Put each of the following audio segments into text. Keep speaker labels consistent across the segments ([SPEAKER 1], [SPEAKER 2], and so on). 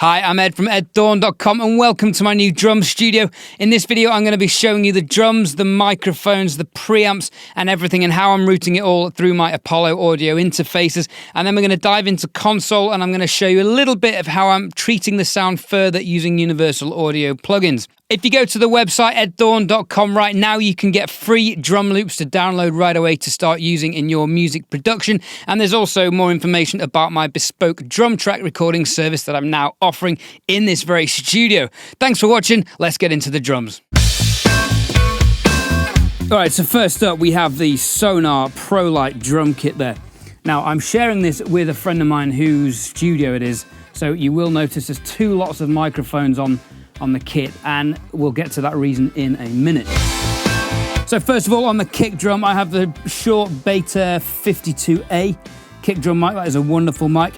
[SPEAKER 1] Hi, I'm Ed from edthorn.com and welcome to my new drum studio. In this video, I'm going to be showing you the drums, the microphones, the preamps and everything and how I'm routing it all through my Apollo audio interfaces. And then we're going to dive into console and I'm going to show you a little bit of how I'm treating the sound further using universal audio plugins. If you go to the website edthorn.com right now, you can get free drum loops to download right away to start using in your music production. And there's also more information about my bespoke drum track recording service that I'm now offering in this very studio. Thanks for watching. Let's get into the drums. All right, so first up, we have the Sonar Pro Lite drum kit there. Now, I'm sharing this with a friend of mine whose studio it is. So you will notice there's two lots of microphones on the kit, and we'll get to that reason in a minute. So first of all, on the kick drum, I have the Shure Beta 52A kick drum mic. That is a wonderful mic.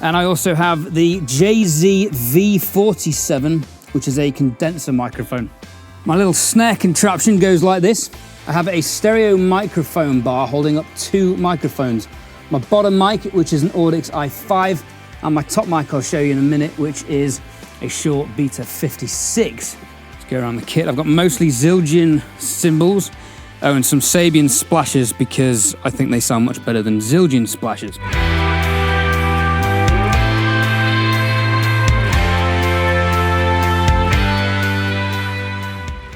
[SPEAKER 1] And I also have the JZ V47, which is a condenser microphone. My little snare contraption goes like this. I have a stereo microphone bar holding up two microphones. My bottom mic, which is an Audix i5, and my top mic I'll show you in a minute, which is a Shure Beta 56. Let's go around the kit. I've got mostly Zildjian cymbals. Oh, and some Sabian splashes because I think they sound much better than Zildjian splashes.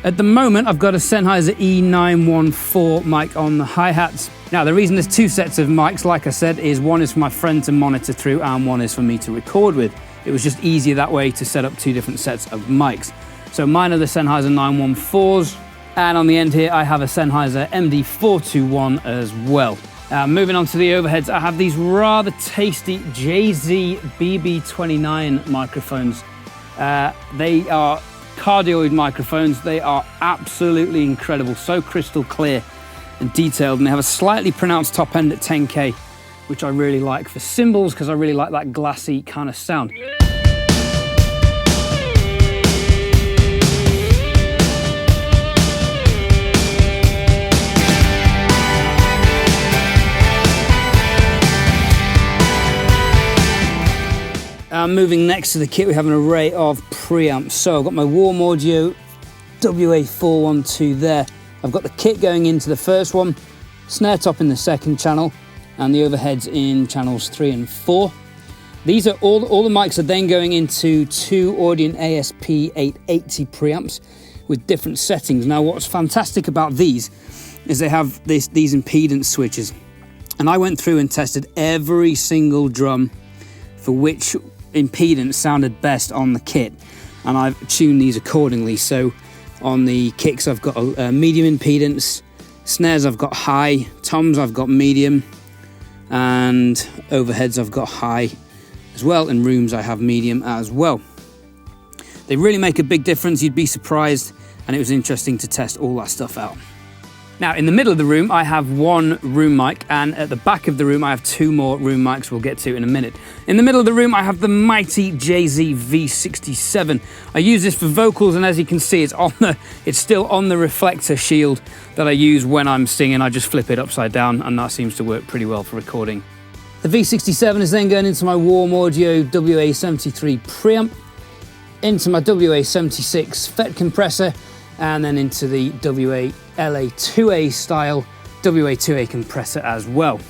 [SPEAKER 1] At the moment, I've got a Sennheiser E914 mic on the hi-hats. Now, the reason there's two sets of mics, like I said, is one is for my friend to monitor through and one is for me to record with. It was just easier that way to set up two different sets of mics. So mine are the Sennheiser 914s, and on the end here, I have a Sennheiser MD421 as well. Moving on to the overheads, I have these rather tasty JZ BB29 microphones. They are cardioid microphones. They are absolutely incredible, so crystal clear and detailed, and they have a slightly pronounced top end at 10K, which I really like for cymbals because I really like that glassy kind of sound. Moving next to the kit, we have an array of preamps. So I've got my Warm Audio WA412 there. I've got the kit going into the first one, snare top in the second channel, and the overheads in channels 3 and 4. These are all the mics are then going into two Audient ASP880 preamps with different settings. Now, what's fantastic about these is they have these impedance switches. And I went through and tested every single drum for which impedance sounded best on the kit, and I've tuned these accordingly. So on the kicks I've got a medium impedance, snares I've got high, toms I've got medium, and overheads I've got high as well, and rooms I have medium as well. They really make a big difference, you'd be surprised, and it was interesting to test all that stuff out. Now, in the middle of the room, I have one room mic, and at the back of the room, I have two more room mics we'll get to in a minute. In the middle of the room, I have the mighty JZ V67. I use this for vocals, and as you can see, it's still on the reflector shield that I use when I'm singing. I just flip it upside down, and that seems to work pretty well for recording. The V67 is then going into my Warm Audio WA73 preamp, into my WA76 FET compressor, and then into the WA-LA2A style WA2A compressor as well.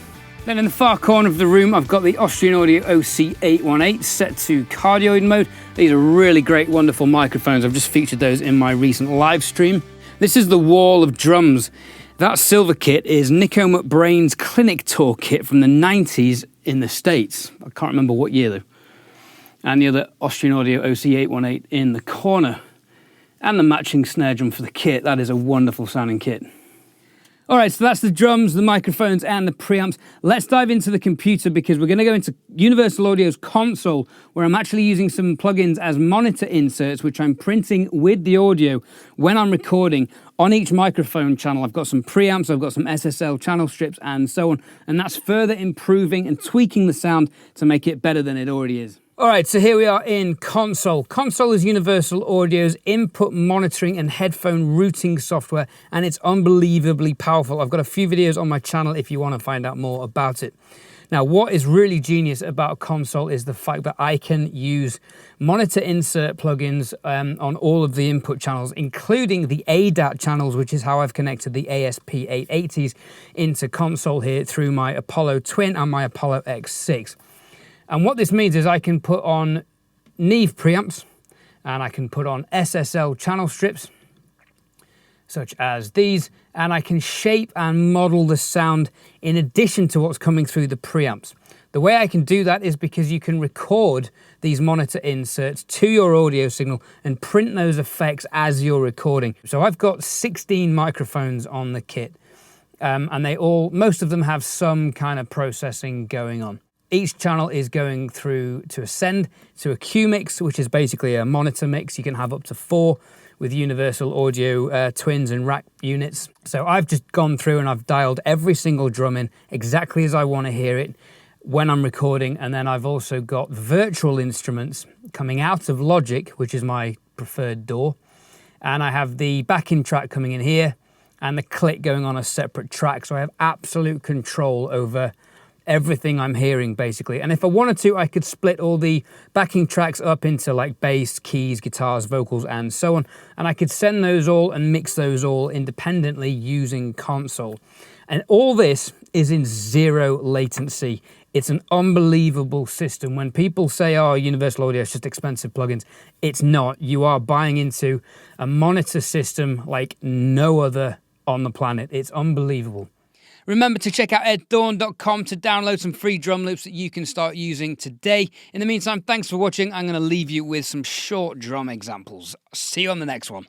[SPEAKER 1] Then in the far corner of the room, I've got the Austrian Audio OC818 set to cardioid mode. These are really great, wonderful microphones. I've just featured those in my recent live stream. This is the wall of drums. That silver kit is Nico McBrain's Clinic Tour kit from the 90s in the States. I can't remember what year though. And the other Austrian Audio OC818 in the corner. And the matching snare drum for the kit. That is a wonderful sounding kit. All right, so that's the drums, the microphones, and the preamps. Let's dive into the computer because we're going to go into Universal Audio's console, where I'm actually using some plugins as monitor inserts, which I'm printing with the audio when I'm recording on each microphone channel. I've got some preamps, I've got some SSL channel strips, and so on. And that's further improving and tweaking the sound to make it better than it already is. All right, so here we are in Console. Console is Universal Audio's input monitoring and headphone routing software, and it's unbelievably powerful. I've got a few videos on my channel if you want to find out more about it. Now, what is really genius about Console is the fact that I can use monitor insert plugins on all of the input channels, including the ADAT channels, which is how I've connected the ASP880s into Console here through my Apollo Twin and my Apollo X6. And what this means is I can put on Neve preamps, and I can put on SSL channel strips, such as these, and I can shape and model the sound in addition to what's coming through the preamps. The way I can do that is because you can record these monitor inserts to your audio signal and print those effects as you're recording. So I've got 16 microphones on the kit, and most of them have some kind of processing going on. Each channel is going through to a send to a Q mix, which is basically a monitor mix. You can have up to 4 with Universal Audio twins and rack units. So I've just gone through and I've dialed every single drum in exactly as I want to hear it when I'm recording. And then I've also got virtual instruments coming out of Logic, which is my preferred DAW. And I have the backing track coming in here and the click going on a separate track. So I have absolute control over everything I'm hearing, basically. And if I wanted to, I could split all the backing tracks up into like bass, keys, guitars, vocals, and so on. And I could send those all and mix those all independently using Console. And all this is in 0 latency. It's an unbelievable system. When people say, oh, Universal Audio is just expensive plugins, it's not. You are buying into a monitor system like no other on the planet. It's unbelievable. Remember to check out edthorn.com to download some free drum loops that you can start using today. In the meantime, thanks for watching. I'm going to leave you with some short drum examples. See you on the next one.